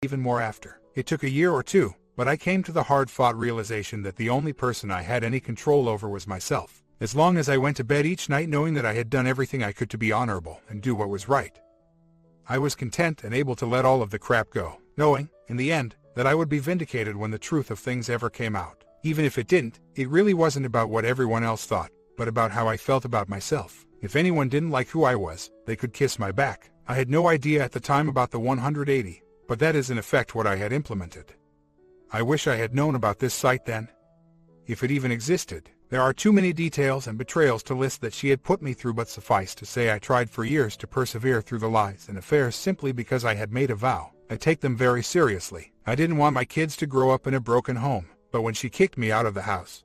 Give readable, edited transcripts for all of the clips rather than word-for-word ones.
even more after. It took a year or two, but I came to the hard-fought realization that the only person I had any control over was myself. As long as I went to bed each night knowing that I had done everything I could to be honorable and do what was right, I was content and able to let all of the crap go, knowing, in the end, that I would be vindicated when the truth of things ever came out. Even if it didn't, it really wasn't about what everyone else thought, but about how I felt about myself. If anyone didn't like who I was, they could kiss my back. I had no idea at the time about the 180, but that is in effect what I had implemented. I wish I had known about this site then. If it even existed. There are too many details and betrayals to list that she had put me through, but suffice to say I tried for years to persevere through the lies and affairs simply because I had made a vow. I take them very seriously. I didn't want my kids to grow up in a broken home, but when she kicked me out of the house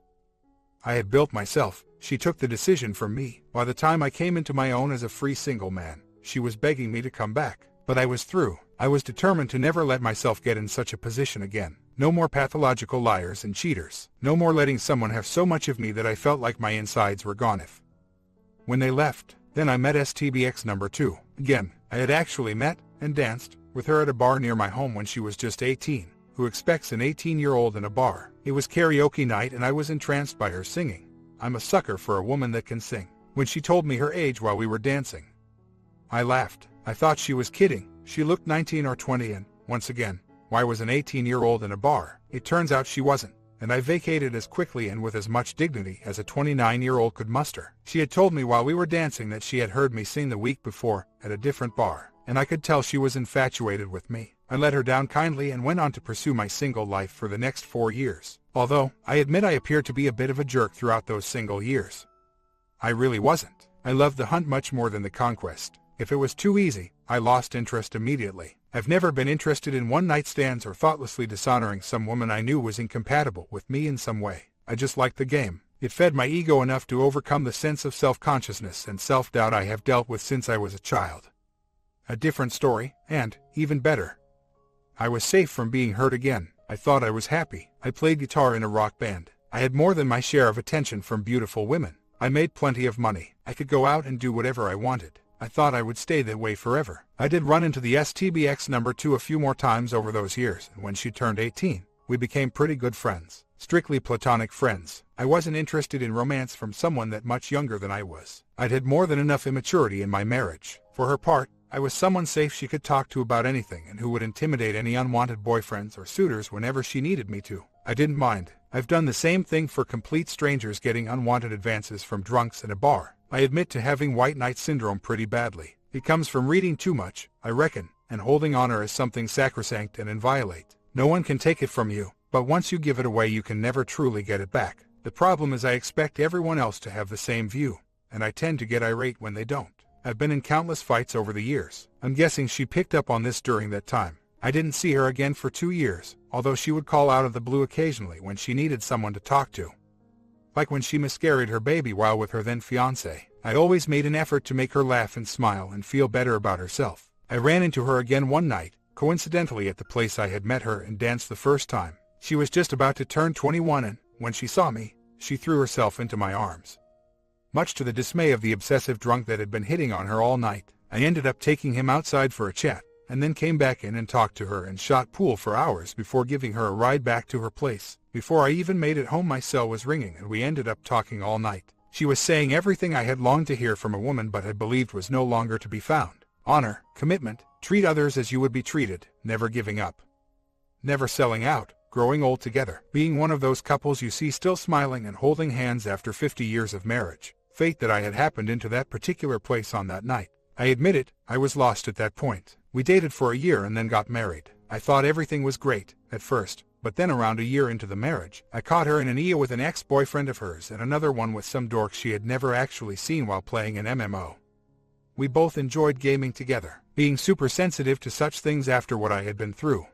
I had built myself, she took the decision from me. By the time I came into my own as a free single man, she was begging me to come back. But I was through. I was determined to never let myself get in such a position again. No more pathological liars and cheaters. No more letting someone have so much of me that I felt like my insides were gone. When they left, then I met STBX number 2. Again, I had actually met and danced with her at a bar near my home when she was just 18. Who expects an 18-year-old in a bar? It was karaoke night and I was entranced by her singing. I'm a sucker for a woman that can sing. When she told me her age while we were dancing, I laughed. I thought she was kidding. She looked 19 or 20 and, once again, why was an 18-year-old in a bar? It turns out she wasn't, and I vacated as quickly and with as much dignity as a 29-year-old could muster. She had told me while we were dancing that she had heard me sing the week before at a different bar, and I could tell she was infatuated with me. I let her down kindly and went on to pursue my single life for the next 4 years. Although, I admit I appeared to be a bit of a jerk throughout those single years. I really wasn't. I loved the hunt much more than the conquest. If it was too easy, I lost interest immediately. I've never been interested in one-night stands or thoughtlessly dishonoring some woman I knew was incompatible with me in some way. I just liked the game. It fed my ego enough to overcome the sense of self-consciousness and self-doubt I have dealt with since I was a child. A different story, and, even better, I was safe from being hurt again. I thought I was happy. I played guitar in a rock band. I had more than my share of attention from beautiful women. I made plenty of money. I could go out and do whatever I wanted. I thought I would stay that way forever. I did run into the STBX number 2 a few more times over those years, and when she turned 18, we became pretty good friends. Strictly platonic friends. I wasn't interested in romance from someone that much younger than I was. I'd had more than enough immaturity in my marriage. For her part, I was someone safe she could talk to about anything and who would intimidate any unwanted boyfriends or suitors whenever she needed me to. I didn't mind. I've done the same thing for complete strangers, getting unwanted advances from drunks in a bar. I admit to having white knight syndrome pretty badly. It comes from reading too much, I reckon, and holding honor as something sacrosanct and inviolate. No one can take it from you, but once you give it away you can never truly get it back. The problem is I expect everyone else to have the same view, and I tend to get irate when they don't. I've been in countless fights over the years. I'm guessing she picked up on this during that time. I didn't see her again for 2 years, although she would call out of the blue occasionally when she needed someone to talk to. Like when she miscarried her baby while with her then fiancé. I always made an effort to make her laugh and smile and feel better about herself. I ran into her again one night, coincidentally at the place I had met her and danced the first time. She was just about to turn 21 and, when she saw me, she threw herself into my arms. Much to the dismay of the obsessive drunk that had been hitting on her all night, I ended up taking him outside for a chat, and then came back in and talked to her and shot pool for hours before giving her a ride back to her place. Before I even made it home my cell was ringing and we ended up talking all night. She was saying everything I had longed to hear from a woman but had believed was no longer to be found. Honor, commitment, treat others as you would be treated, never giving up. Never selling out, growing old together, being one of those couples you see still smiling and holding hands after 50 years of marriage. Fate that I had happened into that particular place on that night. I admit it, I was lost at that point. We dated for a year and then got married. I thought everything was great, at first, but then around a year into the marriage, I caught her in an EA with an ex-boyfriend of hers and another one with some dork she had never actually seen while playing an MMO. We both enjoyed gaming together, being super sensitive to such things after what I had been through.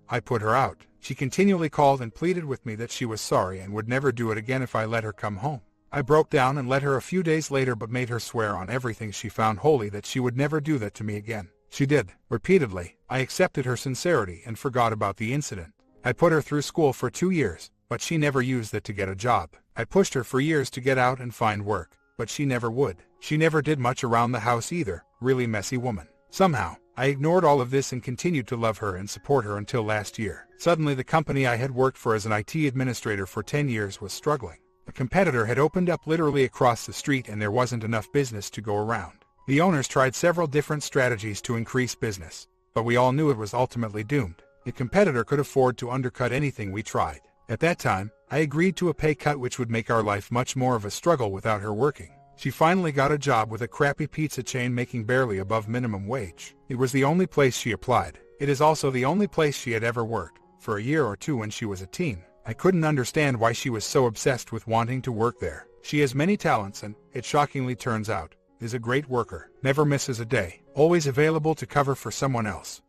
I put her out. She continually called and pleaded with me that she was sorry and would never do it again if I let her come home. I broke down and let her a few days later but made her swear on everything she found holy that she would never do that to me again. She did, repeatedly. I accepted her sincerity and forgot about the incident. I put her through school for 2 years, but she never used it to get a job. I pushed her for years to get out and find work, but she never would. She never did much around the house either, really messy woman. Somehow, I ignored all of this and continued to love her and support her until last year. Suddenly the company I had worked for as an IT administrator for 10 years was struggling. A competitor had opened up literally across the street and there wasn't enough business to go around. The owners tried several different strategies to increase business, but we all knew it was ultimately doomed. The competitor could afford to undercut anything we tried. At that time, I agreed to a pay cut which would make our life much more of a struggle without her working. She finally got a job with a crappy pizza chain making barely above minimum wage. It was the only place she applied. It is also the only place she had ever worked, for a year or two when she was a teen. I couldn't understand why she was so obsessed with wanting to work there. She has many talents and, it shockingly turns out, is a great worker, never misses a day, always available to cover for someone else.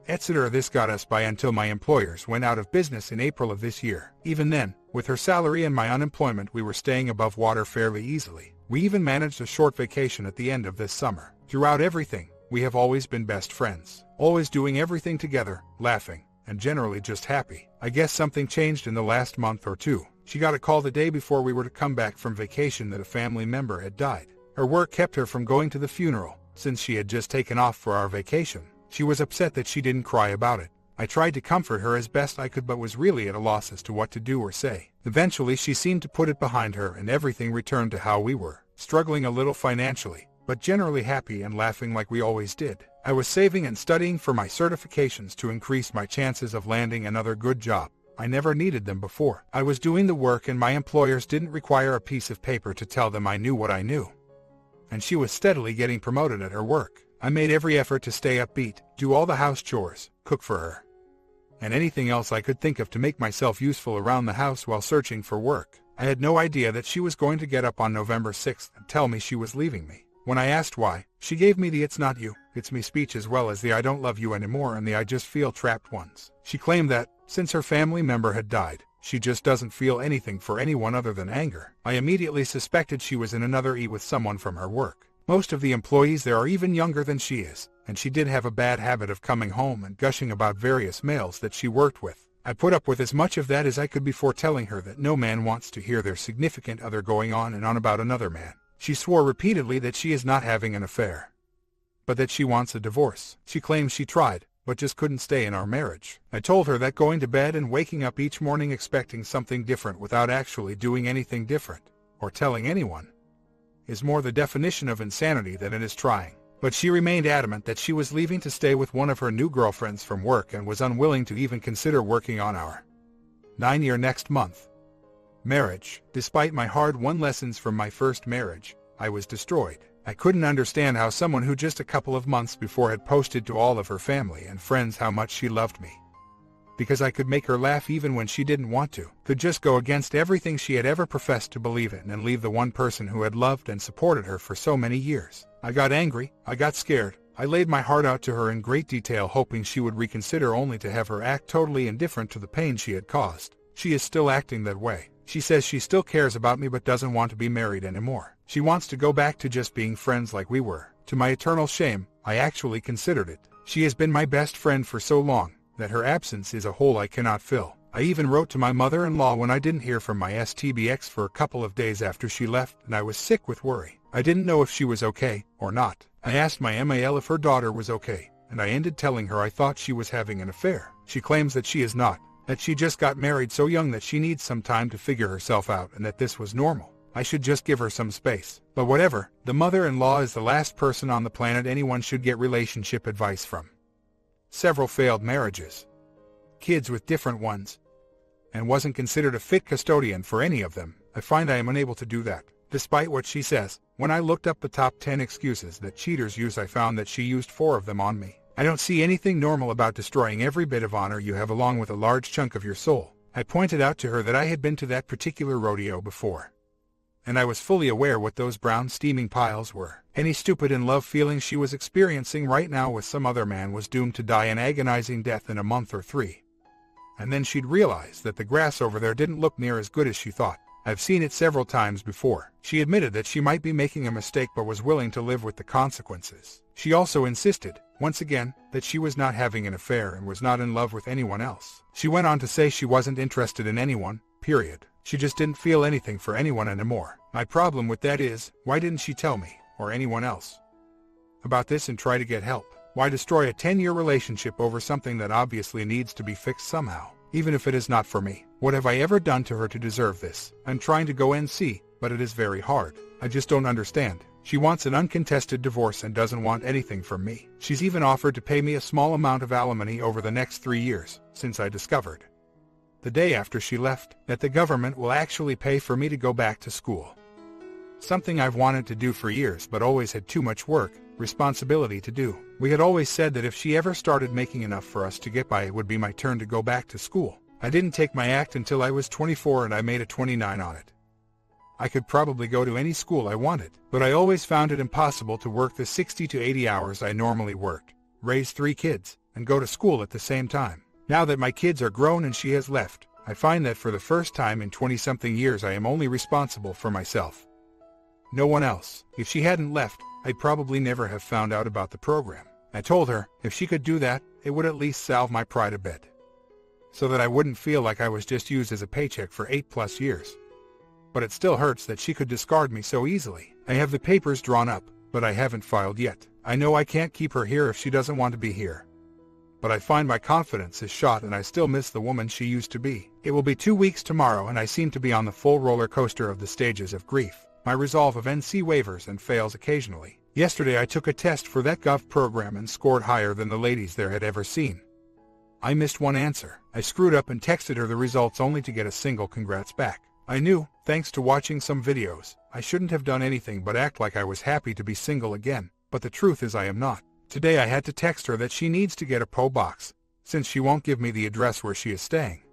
Etc. This got us by until my employers went out of business in April of this year. Even then, with her salary and my unemployment, we were staying above water fairly easily. We even managed a short vacation at the end of this summer. Throughout everything, we have always been best friends, always doing everything together, laughing, and generally just happy. I guess something changed in the last month or two. She got a call the day before we were to come back from vacation that a family member had died. Her work kept her from going to the funeral, since she had just taken off for our vacation. She was upset that she didn't cry about it. I tried to comfort her as best I could but was really at a loss as to what to do or say. Eventually she seemed to put it behind her and everything returned to how we were, struggling a little financially, but generally happy and laughing like we always did. I was saving and studying for my certifications to increase my chances of landing another good job. I never needed them before. I was doing the work and my employers didn't require a piece of paper to tell them I knew what I knew. And she was steadily getting promoted at her work. I made every effort to stay upbeat, do all the house chores, cook for her, and anything else I could think of to make myself useful around the house while searching for work. I had no idea that she was going to get up on November 6th and tell me she was leaving me. When I asked why, she gave me the "it's not you, it's me" speech as well as the "I don't love you anymore" and the "I just feel trapped" ones. She claimed that, since her family member had died, she just doesn't feel anything for anyone other than anger. I immediately suspected she was in another with someone from her work. Most of the employees there are even younger than she is, and she did have a bad habit of coming home and gushing about various males that she worked with. I put up with as much of that as I could before telling her that no man wants to hear their significant other going on and on about another man. She swore repeatedly that she is not having an affair, but that she wants a divorce. She claims she tried, but just couldn't stay in our marriage. I told her that going to bed and waking up each morning expecting something different without actually doing anything different, or telling anyone, is more the definition of insanity than it is trying. But she remained adamant that she was leaving to stay with one of her new girlfriends from work and was unwilling to even consider working on our 9-year next month marriage. Despite my hard-won lessons from my first marriage, I was destroyed. I couldn't understand how someone who just a couple of months before had posted to all of her family and friends how much she loved me, because I could make her laugh even when she didn't want to, could just go against everything she had ever professed to believe in and leave the one person who had loved and supported her for so many years. I got angry, I got scared, I laid my heart out to her in great detail hoping she would reconsider, only to have her act totally indifferent to the pain she had caused. She is still acting that way. She says she still cares about me but doesn't want to be married anymore. She wants to go back to just being friends like we were. To my eternal shame, I actually considered it. She has been my best friend for so long that her absence is a hole I cannot fill. I even wrote to my mother-in-law when I didn't hear from my STBX for a couple of days after she left, and I was sick with worry. I didn't know if she was okay or not. I asked my MAL if her daughter was okay, and I ended telling her I thought she was having an affair. She claims that she is not, that she just got married so young that she needs some time to figure herself out and that this was normal. I should just give her some space. But whatever, the mother-in-law is the last person on the planet anyone should get relationship advice from. Several failed marriages, kids with different ones, and wasn't considered a fit custodian for any of them. I find I am unable to do that, despite what she says. When I looked up the top 10 excuses that cheaters use, I found that she used 4 of them on me. I don't see anything normal about destroying every bit of honor you have along with a large chunk of your soul. I pointed out to her that I had been to that particular rodeo before, and I was fully aware what those brown steaming piles were. Any stupid in love feeling she was experiencing right now with some other man was doomed to die an agonizing death in a month or 3. And then she'd realize that the grass over there didn't look near as good as she thought. I've seen it several times before. She admitted that she might be making a mistake but was willing to live with the consequences. She also insisted, once again, that she was not having an affair and was not in love with anyone else. She went on to say she wasn't interested in anyone, period. She just didn't feel anything for anyone anymore. My problem with that is, why didn't she tell me, or anyone else, about this and try to get help? Why destroy a 10-year relationship over something that obviously needs to be fixed somehow, even if it is not for me? What have I ever done to her to deserve this? I'm trying to go NC, but it is very hard. I just don't understand. She wants an uncontested divorce and doesn't want anything from me. She's even offered to pay me a small amount of alimony over the next 3 years, since I discovered, the day after she left, that the government will actually pay for me to go back to school. Something I've wanted to do for years but always had too much work, responsibility to do. We had always said that if she ever started making enough for us to get by, it would be my turn to go back to school. I didn't take my act until I was 24 and I made a 29 on it. I could probably go to any school I wanted, but I always found it impossible to work the 60 to 80 hours I normally worked, raise 3 kids, and go to school at the same time. Now that my kids are grown and she has left, I find that for the first time in 20-something years I am only responsible for myself. No one else. If she hadn't left, I'd probably never have found out about the program. I told her, if she could do that, it would at least salve my pride a bit, so that I wouldn't feel like I was just used as a paycheck for 8+ years. But it still hurts that she could discard me so easily. I have the papers drawn up, but I haven't filed yet. I know I can't keep her here if she doesn't want to be here. But I find my confidence is shot and I still miss the woman she used to be. It will be 2 weeks tomorrow and I seem to be on the full roller coaster of the stages of grief. My resolve of NC wavers and fails occasionally. Yesterday I took a test for that Gov program and scored higher than the ladies there had ever seen. I missed one answer. I screwed up and texted her the results only to get a single congrats back. I knew, thanks to watching some videos, I shouldn't have done anything but act like I was happy to be single again, but the truth is I am not. Today I had to text her that she needs to get a PO box, since she won't give me the address where she is staying,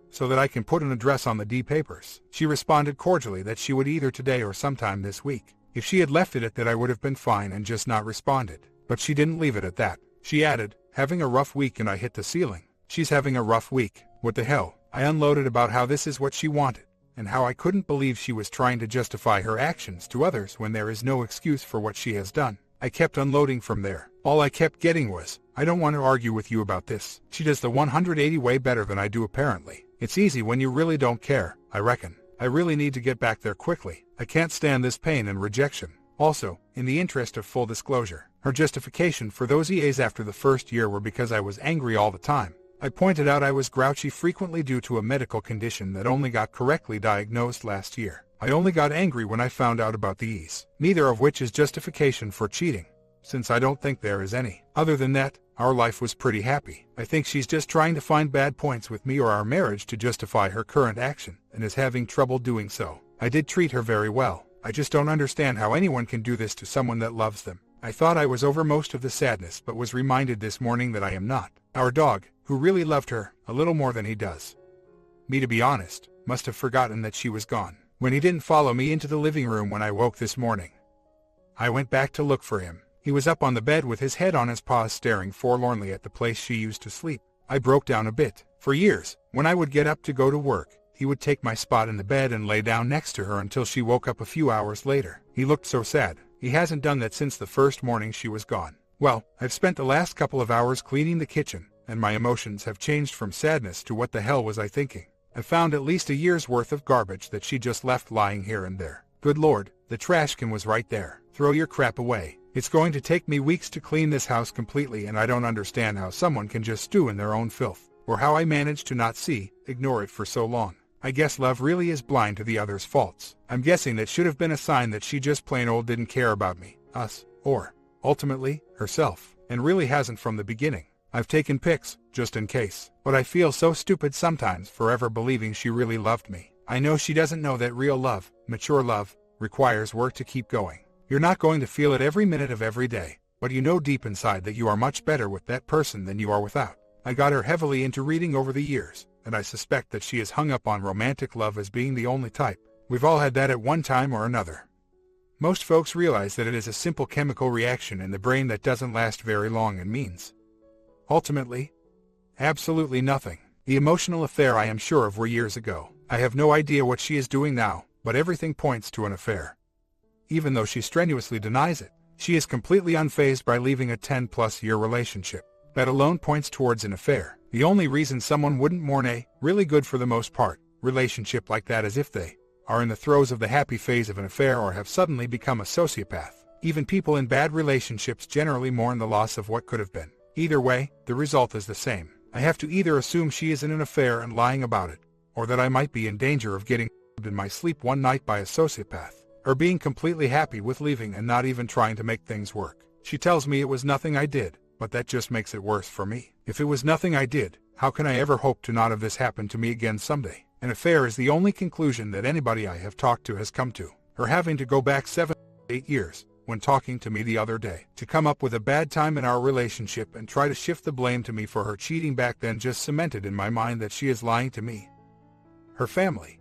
so that I can put an address on the D papers. She responded cordially that she would either today or sometime this week. If she had left it at that I would have been fine and just not responded, but she didn't leave it at that. She added, having a rough week, and I hit the ceiling. She's having a rough week. What the hell? I unloaded about how this is what she wanted, and how I couldn't believe she was trying to justify her actions to others when there is no excuse for what she has done. I kept unloading from there. All I kept getting was, I don't want to argue with you about this. She does the 180 way better than I do apparently. It's easy when you really don't care, I reckon. I really need to get back there quickly. I can't stand this pain and rejection. Also, in the interest of full disclosure, her justification for those EAs after the first year were because I was angry all the time. I pointed out I was grouchy frequently due to a medical condition that only got correctly diagnosed last year. I only got angry when I found out about the E's, neither of which is justification for cheating, since I don't think there is any. Other than that, our life was pretty happy. I think she's just trying to find bad points with me or our marriage to justify her current action, and is having trouble doing so. I did treat her very well. I just don't understand how anyone can do this to someone that loves them. I thought I was over most of the sadness, but was reminded this morning that I am not. Our dog, who really loved her, a little more than he does me to be honest, must have forgotten that she was gone when he didn't follow me into the living room when I woke this morning. I went back to look for him. He was up on the bed with his head on his paws staring forlornly at the place she used to sleep. I broke down a bit. For years, when I would get up to go to work, he would take my spot in the bed and lay down next to her until she woke up a few hours later. He looked so sad. He hasn't done that since the first morning she was gone. Well, I've spent the last couple of hours cleaning the kitchen, and my emotions have changed from sadness to what the hell was I thinking. I found at least a year's worth of garbage that she just left lying here and there. Good Lord, the trash can was right there. Throw your crap away. It's going to take me weeks to clean this house completely, and I don't understand how someone can just stew in their own filth, or how I managed to not ignore it for so long. I guess love really is blind to the other's faults. I'm guessing that should have been a sign that she just plain old didn't care about me, us, or, ultimately, herself, and really hasn't from the beginning. I've taken pics, just in case, but I feel so stupid sometimes forever believing she really loved me. I know she doesn't know that real love, mature love, requires work to keep going. You're not going to feel it every minute of every day, but you know deep inside that you are much better with that person than you are without. I got her heavily into reading over the years, and I suspect that she is hung up on romantic love as being the only type. We've all had that at one time or another. Most folks realize that it is a simple chemical reaction in the brain that doesn't last very long and means, ultimately, absolutely nothing. The emotional affair I am sure of were years ago. I have no idea what she is doing now, but everything points to an affair. Even though she strenuously denies it, she is completely unfazed by leaving a 10+ year relationship. That alone points towards an affair. The only reason someone wouldn't mourn a, really good for the most part, relationship like that is if they are in the throes of the happy phase of an affair or have suddenly become a sociopath. Even people in bad relationships generally mourn the loss of what could have been. Either way, the result is the same. I have to either assume she is in an affair and lying about it, or that I might be in danger of getting in my sleep one night by a sociopath, or being completely happy with leaving and not even trying to make things work. She tells me it was nothing I did, but that just makes it worse for me. If it was nothing I did, how can I ever hope to not have this happen to me again someday? An affair is the only conclusion that anybody I have talked to has come to. Her having to go back 7-8 years, when talking to me the other day, to come up with a bad time in our relationship and try to shift the blame to me for her cheating back then just cemented in my mind that she is lying to me, her family,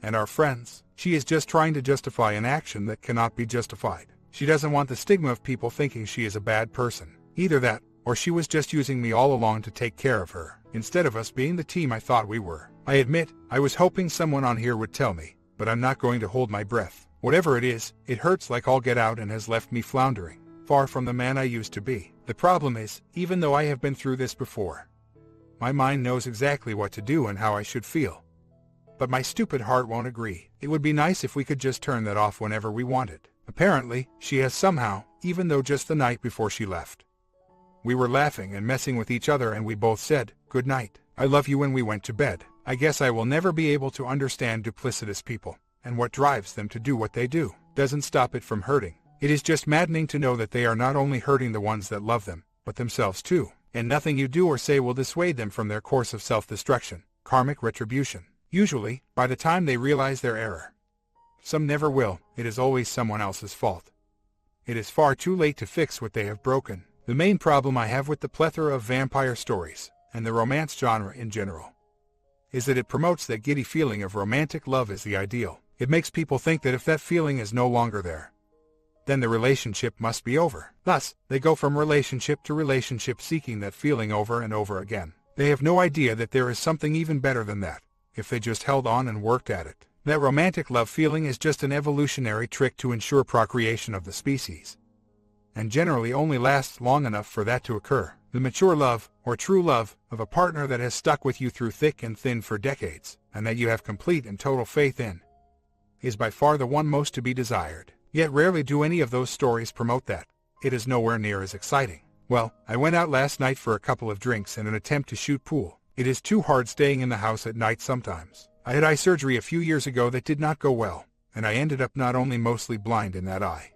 and our friends. She is just trying to justify an action that cannot be justified. She doesn't want the stigma of people thinking she is a bad person. Either that, or she was just using me all along to take care of her, instead of us being the team I thought we were. I admit, I was hoping someone on here would tell me, but I'm not going to hold my breath. Whatever it is, it hurts like all get out and has left me floundering, far from the man I used to be. The problem is, even though I have been through this before, my mind knows exactly what to do and how I should feel. But my stupid heart won't agree. It would be nice if we could just turn that off whenever we wanted. Apparently, she has somehow, even though just the night before she left, we were laughing and messing with each other and we both said, "Good night, I love you," when we went to bed. I guess I will never be able to understand duplicitous people, and what drives them to do what they do. Doesn't stop it from hurting. It is just maddening to know that they are not only hurting the ones that love them, but themselves too. And nothing you do or say will dissuade them from their course of self-destruction, karmic retribution. Usually, by the time they realize their error. Some never will. It is always someone else's fault. It is far too late to fix what they have broken. The main problem I have with the plethora of vampire stories, and the romance genre in general, is that it promotes that giddy feeling of romantic love as the ideal. It makes people think that if that feeling is no longer there, then the relationship must be over. Thus, they go from relationship to relationship seeking that feeling over and over again. They have no idea that there is something even better than that, if they just held on and worked at it. That romantic love feeling is just an evolutionary trick to ensure procreation of the species, and generally only lasts long enough for that to occur. The mature love, or true love, of a partner that has stuck with you through thick and thin for decades, and that you have complete and total faith in, is by far the one most to be desired. Yet rarely do any of those stories promote that. It is nowhere near as exciting. Well, I went out last night for a couple of drinks in an attempt to shoot pool. It is too hard staying in the house at night sometimes. I had eye surgery a few years ago that did not go well, and I ended up not only mostly blind in that eye,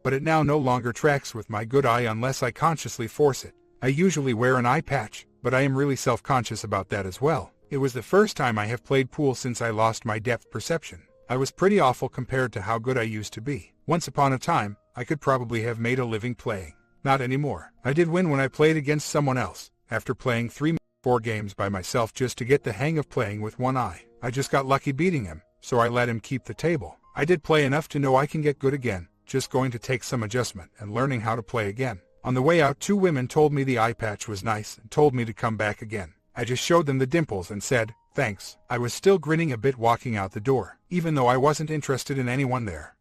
but it now no longer tracks with my good eye unless I consciously force it. I usually wear an eye patch, but I am really self-conscious about that as well. It was the first time I have played pool since I lost my depth perception. I was pretty awful compared to how good I used to be. Once upon a time, I could probably have made a living playing. Not anymore. I did win when I played against someone else, after playing 3-4 games by myself just to get the hang of playing with one eye. I just got lucky beating him, so I let him keep the table. I did play enough to know I can get good again, just going to take some adjustment and learning how to play again. On the way out, 2 women told me the eye patch was nice and told me to come back again. I just showed them the dimples and said, "Thanks." I was still grinning a bit walking out the door, even though I wasn't interested in anyone there.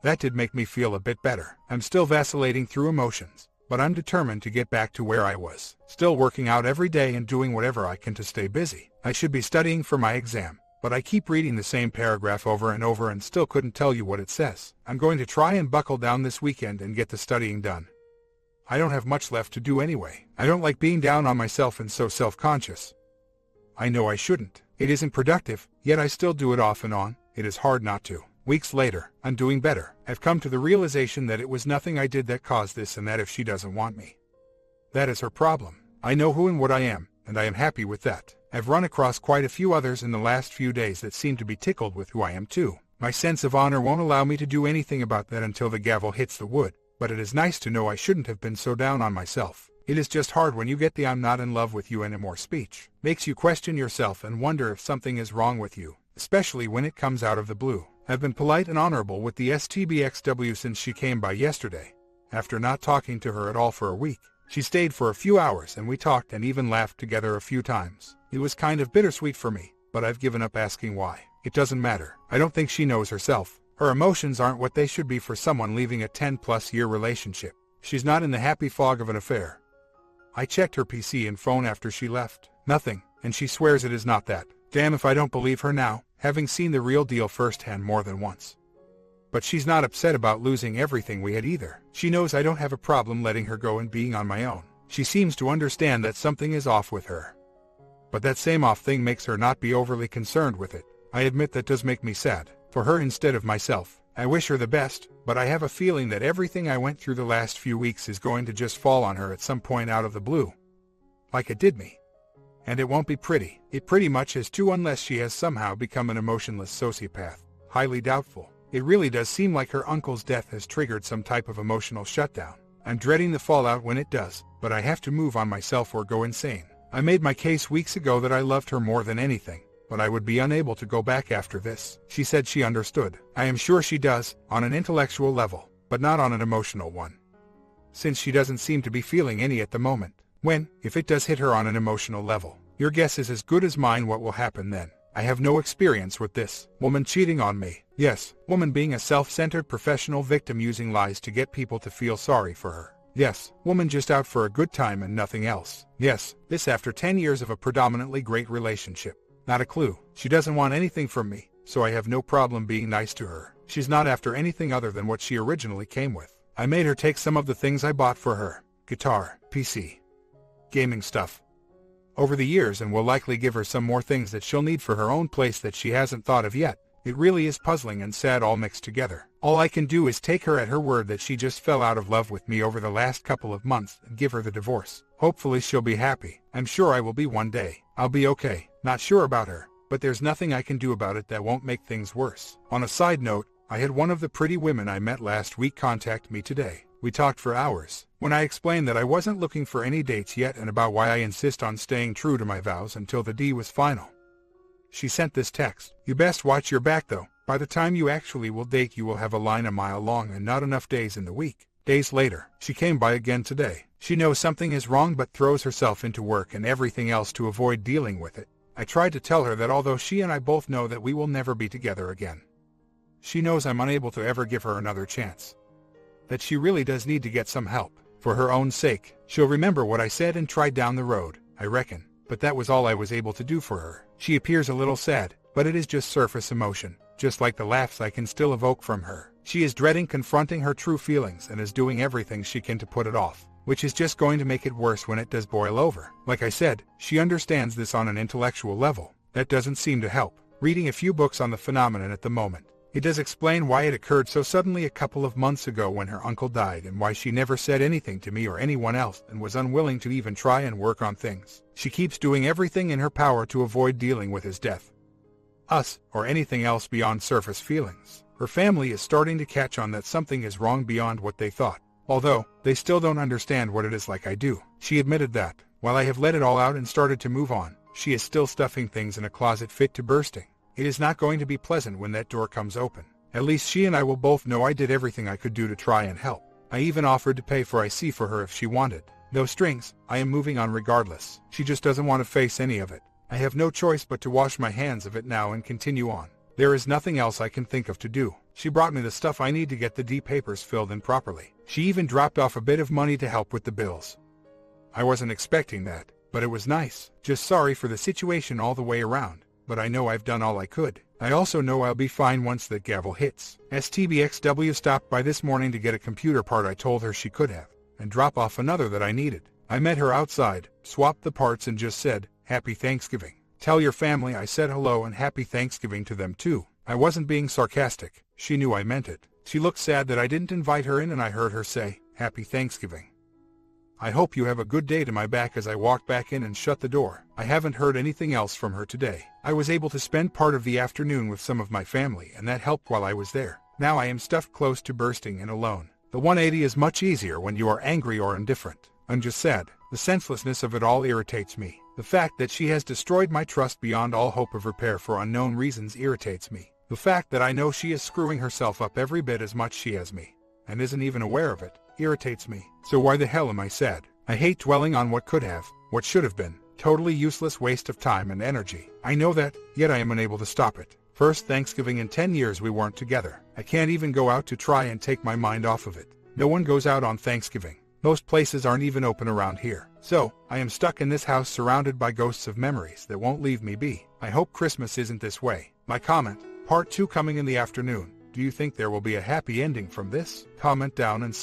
That did make me feel a bit better. I'm still vacillating through emotions, but I'm determined to get back to where I was. Still working out every day and doing whatever I can to stay busy. I should be studying for my exam, but I keep reading the same paragraph over and over and still couldn't tell you what it says. I'm going to try and buckle down this weekend and get the studying done. I don't have much left to do anyway. I don't like being down on myself and so self-conscious. I know I shouldn't. It isn't productive, yet I still do it off and on. It is hard not to. Weeks later, I'm doing better. I've come to the realization that it was nothing I did that caused this and that if she doesn't want me, that is her problem. I know who and what I am, and I am happy with that. I've run across quite a few others in the last few days that seem to be tickled with who I am too. My sense of honor won't allow me to do anything about that until the gavel hits the wood, but it is nice to know I shouldn't have been so down on myself. It is just hard when you get the "I'm not in love with you anymore" speech. Makes you question yourself and wonder if something is wrong with you, especially when it comes out of the blue. I've been polite and honorable with the STBXW since she came by yesterday. After not talking to her at all for a week, she stayed for a few hours and we talked and even laughed together a few times. It was kind of bittersweet for me, but I've given up asking why. It doesn't matter. I don't think she knows herself. Her emotions aren't what they should be for someone leaving a 10-plus year relationship. She's not in the happy fog of an affair. I checked her PC and phone after she left. Nothing, and she swears it is not that. Damn if I don't believe her now, having seen the real deal firsthand more than once. But she's not upset about losing everything we had either. She knows I don't have a problem letting her go and being on my own. She seems to understand that something is off with her. But that same off thing makes her not be overly concerned with it. I admit that does make me sad. For her instead of myself. I wish her the best, but I have a feeling that everything I went through the last few weeks is going to just fall on her at some point out of the blue. Like it did me. And it won't be pretty. It pretty much has too unless she has somehow become an emotionless sociopath. Highly doubtful. It really does seem like her uncle's death has triggered some type of emotional shutdown. I'm dreading the fallout when it does, but I have to move on myself or go insane. I made my case weeks ago that I loved her more than anything, but I would be unable to go back after this. She said she understood. I am sure she does, on an intellectual level, but not on an emotional one. Since she doesn't seem to be feeling any at the moment. When, if it does hit her on an emotional level, your guess is as good as mine what will happen then. I have no experience with this. Woman cheating on me. Yes, woman being a self-centered professional victim using lies to get people to feel sorry for her. Yes, woman just out for a good time and nothing else. Yes, this after 10 years of a predominantly great relationship. Not a clue. She doesn't want anything from me, so I have no problem being nice to her. She's not after anything other than what she originally came with. I made her take some of the things I bought for her. Guitar, PC, gaming stuff. Over the years, and will likely give her some more things that she'll need for her own place that she hasn't thought of yet. It really is puzzling and sad all mixed together. All I can do is take her at her word that she just fell out of love with me over the last couple of months and give her the divorce. Hopefully she'll be happy. I'm sure I will be one day. I'll be okay. Not sure about her, but there's nothing I can do about it that won't make things worse. On a side note, I had one of the pretty women I met last week contact me today. We talked for hours. When I explained that I wasn't looking for any dates yet and about why I insist on staying true to my vows until the D was final, she sent this text. You best watch your back though. By the time you actually will date you will have a line a mile long and not enough days in the week. Days later, she came by again today. She knows something is wrong but throws herself into work and everything else to avoid dealing with it. I tried to tell her that although she and I both know that we will never be together again, she knows I'm unable to ever give her another chance. That she really does need to get some help. For her own sake, she'll remember what I said and try down the road, I reckon. But that was all I was able to do for her. She appears a little sad, but it is just surface emotion, just like the laughs I can still evoke from her. She is dreading confronting her true feelings and is doing everything she can to put it off, which is just going to make it worse when it does boil over. Like I said, she understands this on an intellectual level. That doesn't seem to help. Reading a few books on the phenomenon at the moment. It does explain why it occurred so suddenly a couple of months ago when her uncle died and why she never said anything to me or anyone else and was unwilling to even try and work on things. She keeps doing everything in her power to avoid dealing with his death, us, or anything else beyond surface feelings. Her family is starting to catch on that something is wrong beyond what they thought, although they still don't understand what it is like I do. She admitted that, while I have let it all out and started to move on, she is still stuffing things in a closet fit to bursting. It is not going to be pleasant when that door comes open. At least she and I will both know I did everything I could do to try and help. I even offered to pay for IC for her if she wanted. No strings, I am moving on regardless. She just doesn't want to face any of it. I have no choice but to wash my hands of it now and continue on. There is nothing else I can think of to do. She brought me the stuff I need to get the D papers filled in properly. She even dropped off a bit of money to help with the bills. I wasn't expecting that, but it was nice. Just sorry for the situation all the way around. But I know I've done all I could. I also know I'll be fine once that gavel hits. STBXW stopped by this morning to get a computer part I told her she could have, and drop off another that I needed. I met her outside, swapped the parts and just said, Happy Thanksgiving. Tell your family I said hello and Happy Thanksgiving to them too. I wasn't being sarcastic. She knew I meant it. She looked sad that I didn't invite her in and I heard her say, Happy Thanksgiving. I hope you have a good day to my back as I walked back in and shut the door. I haven't heard anything else from her today. I was able to spend part of the afternoon with some of my family and that helped while I was there. Now I am stuffed close to bursting and alone. The 180 is much easier when you are angry or indifferent. I'm just sad. The senselessness of it all irritates me. The fact that she has destroyed my trust beyond all hope of repair for unknown reasons irritates me. The fact that I know she is screwing herself up every bit as much she has me, and isn't even aware of it, irritates me. So why the hell am I sad? I hate dwelling on what could have, what should have been. Totally useless waste of time and energy. I know that, yet I am unable to stop it. First Thanksgiving in 10 years we weren't together. I can't even go out to try and take my mind off of it. No one goes out on Thanksgiving. Most places aren't even open around here. So, I am stuck in this house surrounded by ghosts of memories that won't leave me be. I hope Christmas isn't this way. My comment, part 2 coming in the afternoon. Do you think there will be a happy ending from this? Comment down and